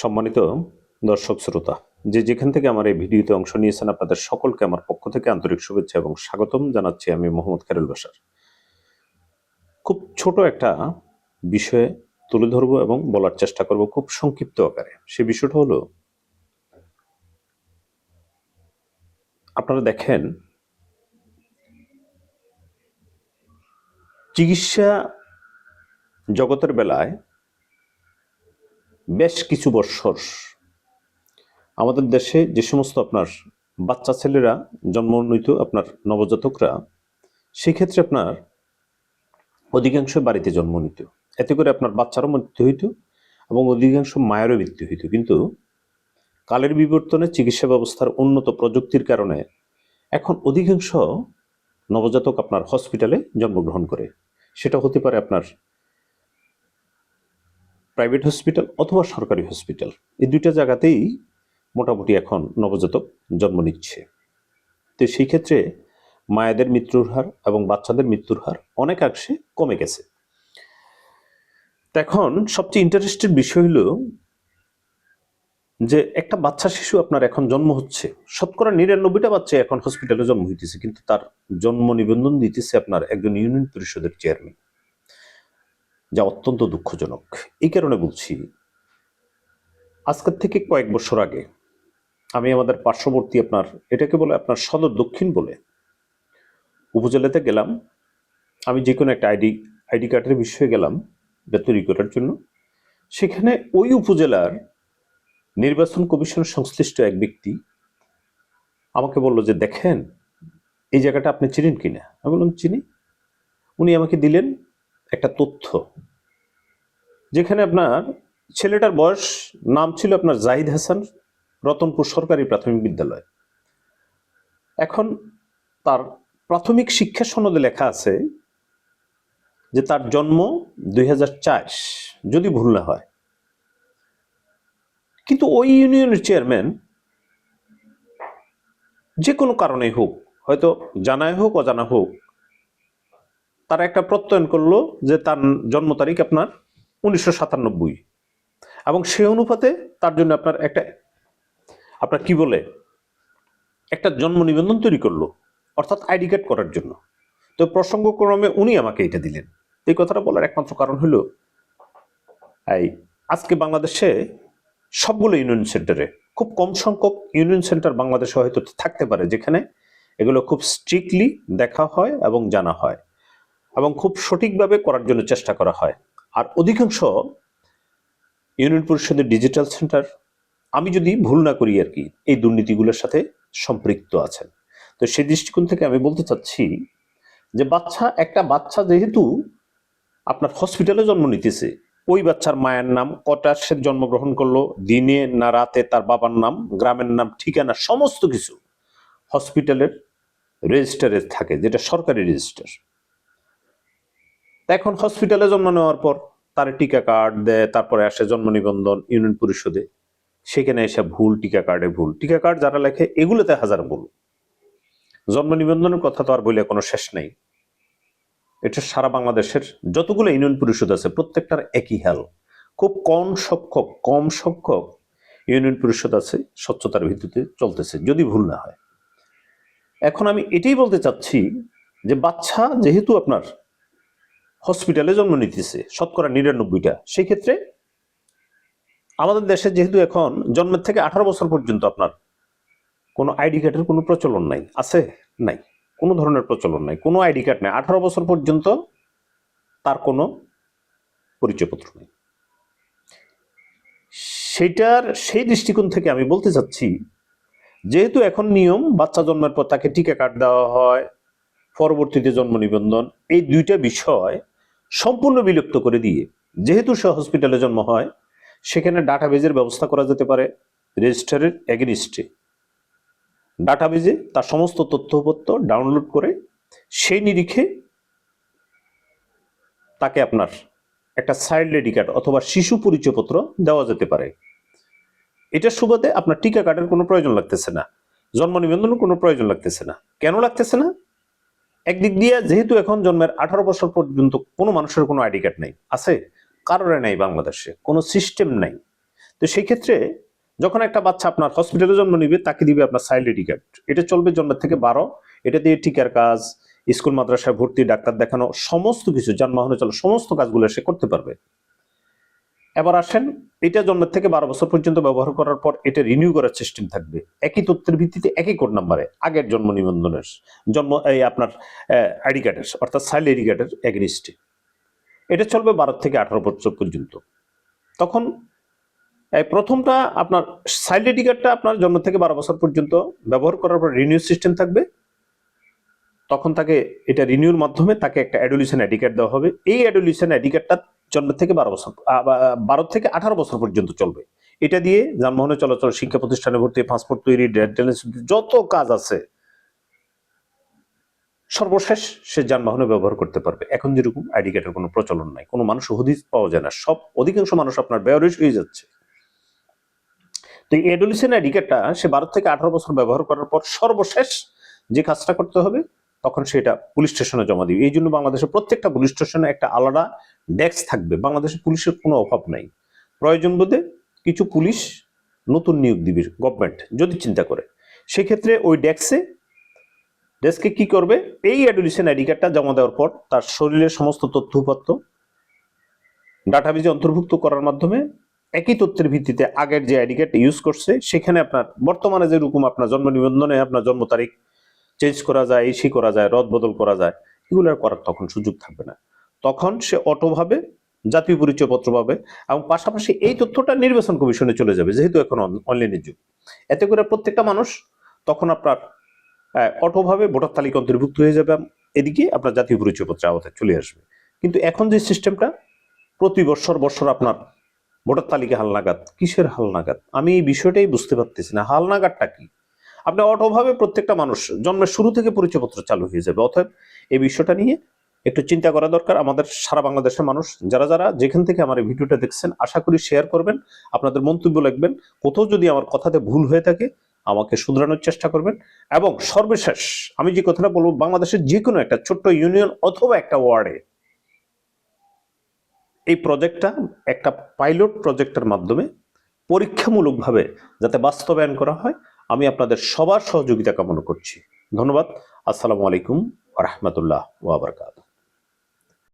সম্মানিত দর্শক শ্রোতা, যে যেখান থেকে আমার এই ভিডিওতে অংশ নিয়েছেন, আপনাদের সকলকে আমার পক্ষ থেকে আন্তরিক শুভেচ্ছা এবং স্বাগতম জানাচ্ছি। আমি মোহাম্মদ খায়রুল বাশার। খুব ছোট একটা বিষয়ে তুলে ধরবো এবং বলার চেষ্টা করব খুব সংক্ষিপ্ত আকারে। সে বিষয়টা হলো, আপনারা দেখেন, চিকিৎসা জগতের বেলায় বেশ কিছু বৎসর আমাদের দেশে যে সমস্ত আপনার বাচ্চা ছেলেরা জন্ম নিত, আপনার নবজাতকরা, সেক্ষেত্রে আপনার অধিকাংশ বাড়িতে জন্ম নিত। এতে করে আপনার বাচ্চারও মৃত্যু হইত এবং অধিকাংশ মায়েরও মৃত্যু হইত। কিন্তু কালের বিবর্তনে, চিকিৎসা ব্যবস্থার উন্নত প্রযুক্তির কারণে এখন অধিকাংশ নবজাতক আপনার হসপিটালে জন্মগ্রহণ করে। সেটা হতে পারে আপনার প্রাইভেট হসপিটাল অথবা সরকারি হসপিটাল। এই দুইটা জায়গাতেই মোটামুটি এখন নবজাতক জন্ম নিচ্ছে। তো সেই ক্ষেত্রে মায়েদের মৃত্যুর হার এবং বাচ্চাদের মৃত্যুর হার অনেকাংশে কমে গেছে। এখন সবচেয়ে ইন্টারেস্টেড বিষয় হলো যে একটা বাচ্চা শিশু আপনার এখন জন্ম হচ্ছে, শতকরা ৯৯টা বাচ্চা এখন হসপিটালে জন্ম হইতেছে, কিন্তু তার জন্ম নিবন্ধন দিতেছে আপনার একজন ইউনিয়ন পরিষদের চেয়ারম্যান, যা অত্যন্ত দুঃখজনক। এই কারণে বলছি, আজকের থেকে কয়েক বছর আগে আমি আমাদের পার্শ্ববর্তী আপনার, এটাকে বলে আপনার সদর দক্ষিণ বলে উপজেলাতে গেলাম। আমি যে কোনো একটা আইডি কার্ডের বিষয়ে গেলাম তৈরি করার জন্য। সেখানে ওই উপজেলার নির্বাচন কমিশন সংশ্লিষ্ট এক ব্যক্তি আমাকে বলল যে, দেখেন, এই জায়গাটা আপনি চিনেন কিনা? আমি বললাম, চিনি। উনি আমাকে দিলেন একটা তথ্য, যেখানে আপনার ছেলেটার বয়স, নাম ছিল আপনার জাহিদ হাসান, রতনপুর সরকারি প্রাথমিক বিদ্যালয়। এখন তার প্রাথমিক শিক্ষা সনদে লেখা আছে যে তার জন্ম ২০০৪, যদি ভুল না হয়। কিন্তু ওই ইউনিয়নের চেয়ারম্যান যে কোনো কারণে হোক, হয়তো জানায় হোক অজানা হোক, তারা একটা প্রত্যয়ন করলো যে তার জন্ম তারিখ আপনার ১৯৯৭, এবং সে অনুপাতে তার জন্য আপনার কি বলে একটা জন্ম নিবন্ধন তৈরি করলো, অর্থাৎ আইডি কার্ড করার জন্য। তো প্রসঙ্গক্রমে উনি আমাকে এটা দিলেন। এই কথাটা বলার একমাত্র কারণ হলো, আজকে বাংলাদেশে সবগুলো ইউনিয়ন সেন্টারে, খুব কম সংখ্যক ইউনিয়ন সেন্টার বাংলাদেশে হয়তো থাকতে পারে যেখানে এগুলো খুব স্ট্রিক্টলি দেখা হয় এবং জানা হয় এবং খুব সঠিকভাবে করার জন্য চেষ্টা করা হয়। আর অধিকাংশ ইউনিয়ন পরিষদের ডিজিটাল সেন্টার, আমি যদি ভুল না করি আর কি, এই দুর্নীতিগুলোর সাথে সম্পৃক্ত আছেন। তো সেই দৃষ্টিকোণ থেকে আমি বলতে চাচ্ছি যে একটা বাচ্চা যেহেতু আপনার হসপিটালে জন্ম নিতেছে, ওই বাচ্চার মায়ের নাম, কটা সে জন্মগ্রহণ করলো, দিনে না রাতে, তার বাবার নাম, গ্রামের নাম, ঠিকানা, সমস্ত কিছু হসপিটালের রেজিস্টারে থাকে, যেটা সরকারি রেজিস্টার। এখন হসপিটালে জন্ম নেওয়ার পর তার টিকা কার্ড দেয়, তারপরে আসে জন্ম নিবন্ধন ইউনিয়ন পরিষদে, সেখানে এসে ভুল, টিকা কার্ডে ভুল, টিকা কার্ড যারা লেখে এগুলোতে হাজার ভুল। জন্ম নিবন্ধনের কথা তো আর বলে কোনো শেষ নেই। এটা সারা বাংলাদেশের যতগুলো ইউনিয়ন পরিষদ আছে প্রত্যেকটার একই হাল। খুব কম সংখ্যক ইউনিয়ন পরিষদ আছে স্বচ্ছতার ভিত্তিতে চলতেছে, যদি ভুল না হয়। এখন আমি এটাই বলতে চাচ্ছি যে বাচ্চা যেহেতু আপনার হসপিটালে জন্ম নিতেছে শতকরা ৯৯টা, সেই ক্ষেত্রে আমাদের দেশে যেহেতু এখন জন্মের থেকে ১৮ বছর পর্যন্ত আপনার কোনো আইডি কার্ডের কোনো প্রচলন নাই, আছে? নাই, কোনো ধরনের প্রচলন নাই, কোনো আইডি কার্ড নাই। ১৮ বছর পর্যন্ত তার কোনো পরিচয়পত্র নেই। সেই দৃষ্টিকোণ থেকে আমি বলতে চাচ্ছি, যেহেতু এখন নিয়ম বাচ্চা জন্মের পর তাকে টিকা কার্ড দেওয়া হয়, পরবর্তীতে জন্ম নিবন্ধন, এই দুইটা বিষয় সম্পূর্ণ বিলুপ্ত করে দিয়ে, যেহেতু সে হসপিটালে জন্ম হয়, সেখানে ডাটাবেজের ব্যবস্থা করা যেতে পারে। রেজিস্টারের এগেনিস্টে ডাটাবেজে তার সমস্ত তথ্যপত্র ডাউনলোড করে সেই নিরিখে তাকে আপনার একটা চাইল্ড আইডি কার্ড অথবা শিশু পরিচয়পত্র দেওয়া যেতে পারে। এটার সুবাদে আপনার টিকা কার্ডের কোনো প্রয়োজন লাগতেছে না, জন্ম নিবন্ধনের কোনো প্রয়োজন লাগতেছে না। কেন লাগতেছে না? একদিক দিয়ে যেহেতু এখন জন্মের ১৮ বছর পর্যন্ত কোনো মানুষের কোনো আইডি কার্ড নেই, আছে কারোর নাই, বাংলাদেশে কোনো সিস্টেম নাই। তো সেই ক্ষেত্রে যখন একটা বাচ্চা আপনার হসপিটালে জন্ম নিবে তাকে দিবে আপনার চাইল্ড আইডি কার্ড। এটা চলবে জন্মের থেকে 12। এটা দিয়ে টিকার কাজ, স্কুল মাদ্রাসায় ভর্তি, ডাক্তার দেখানো, সমস্ত কিছু, যানবাহনে চলো, সমস্ত কাজগুলো সে করতে পারবে। এবার আসেন, এটা জন্মের থেকে 12 বছর পর্যন্ত ব্যবহার করার পর এটা রিনিউ করার সিস্টেম থাকবে একই তথ্যের ভিত্তিতে, একই কোড নাম্বারে, আগের জন্ম নিবন্ধনের এই আপনার আইডি কার্ডের, অর্থাৎ চাইল্ড আইডি কার্ডের এগেনিস্টে। এটা চলবে 12 থেকে 18 বছর পর্যন্ত। তখন প্রথমটা আপনার চাইল্ড আইডি কার্ডটা আপনার জন্ম থেকে 12 বছর পর্যন্ত ব্যবহার করার পর রিনিউ সিস্টেম থাকবে। তখন তাকে এটা রিনিউর মাধ্যমে তাকে একটা অ্যাডোলিশন আইডি কার্ড দেওয়া হবে। এই অ্যাডোলিশন আইডি কার্ডটা জন্ম থেকে 12 থেকে 18 বছর পর্যন্ত চলবে। এটা দিয়ে যানবাহনে চলাচল, শিক্ষা প্রতিষ্ঠানে ভর্তি, পাসপোর্ট তৈরি, যত কাজ আছে সর্বশেষ সে যানবাহনে ব্যবহার করতে পারবে। এখন যেরকম আইডি কার্ডের কোনো প্রচলন নাই, কোনো মানুষ হদিস পাওয়া যায় না, সব অধিকাংশ মানুষ আপনার বেয়ারিশ হয়ে যাচ্ছে। তো এই অ্যাডোলিশন আইডি কার্ডটা সে 12 থেকে 18 বছর ব্যবহার করার পর সর্বশেষ যে কাজটা করতে হবে, তখন সেটা পুলিশ স্টেশনে জমা দিবে। এই জন্য বাংলাদেশের প্রত্যেকটা পুলিশ স্টেশনে একটা আলাদা ডেস্ক থাকবে। বাংলাদেশের পুলিশের কোনো অভাব নাই। প্রয়োজন বোধে কিছু পুলিশ নতুন নিয়োগ দিবে গভর্নমেন্ট যদি চিন্তা করে, সেক্ষেত্রে ওই ডেস্কে কি করবে, এই অ্যাডোলিশন আইডি কার্ডটা জমা দেওয়ার পর তার শরীরের সমস্ত তথ্যপত্র ডাটাবেজে অন্তর্ভুক্ত করার মাধ্যমে একই তথ্যের ভিত্তিতে আগের যে আইডি কার্ড ইউজ করছে সেখানে আপনার বর্তমানে যেরকম আপনার জন্ম নিবন্ধনে আপনার জন্ম তারিখ চেঞ্জ করা যায়, ইস্যু করা যায়, রদ বদল করা যায়, এগুলো আর করার তখন সুযোগ থাকবে না। তখন সে অটোভাবে জাতীয় পরিচয়পত্র পাবে এবং পাশাপাশি এই তথ্যটা নির্বাচন কমিশনে চলে যাবে, যেহেতু এখন অনলাইনের যুগ। এতে করে প্রত্যেকটা মানুষ তখন আপনার অটোভাবে ভোটার তালিকা অন্তর্ভুক্ত হয়ে যাবে, এদিকে আপনার জাতীয় পরিচয়পত্রের আওতায় চলে আসবে। কিন্তু এখন যে সিস্টেমটা, প্রতি বছর আপনার ভোটার তালিকা হালনাগাদ, কিসের হালনাগাদ? আমি এই বিষয়টাই বুঝতে পারতেছি না, হালনাগাদটা কি? আপনি অটোভাবে প্রত্যেকটা মানুষ জন্মের শুরু থেকে পরিচয়পত্র চালু হয়ে যাবে। অতএব এই বিষয়টা নিয়ে একটু চিন্তা করা দরকার আমাদের। সারা বাংলাদেশের মানুষ যারা যেখান থেকে আমার এই ভিডিওটা দেখছেন, আশা করি শেয়ার করবেন, আপনাদের মন্তব্য লিখবেন। কোথাও যদি আমার কথাতে ভুল হয়ে থাকে আমাকে শুধরানোর চেষ্টা করবেন। এবং সর্বশেষ আমি যে কথাটা বলবো, বাংলাদেশের যে কোনো একটা ছোট্ট ইউনিয়ন অথবা একটা ওয়ার্ডে এই প্রজেক্টটা একটা পাইলট প্রজেক্টের মাধ্যমে পরীক্ষামূলকভাবে যাতে বাস্তবায়ন করা হয়, আমি আপনাদের সবার সহযোগিতা কামনা করছি। ধন্যবাদ। আসসালামু আলাইকুম ওয়া রাহমাতুল্লাহ ওয়া বারাকাতুহু।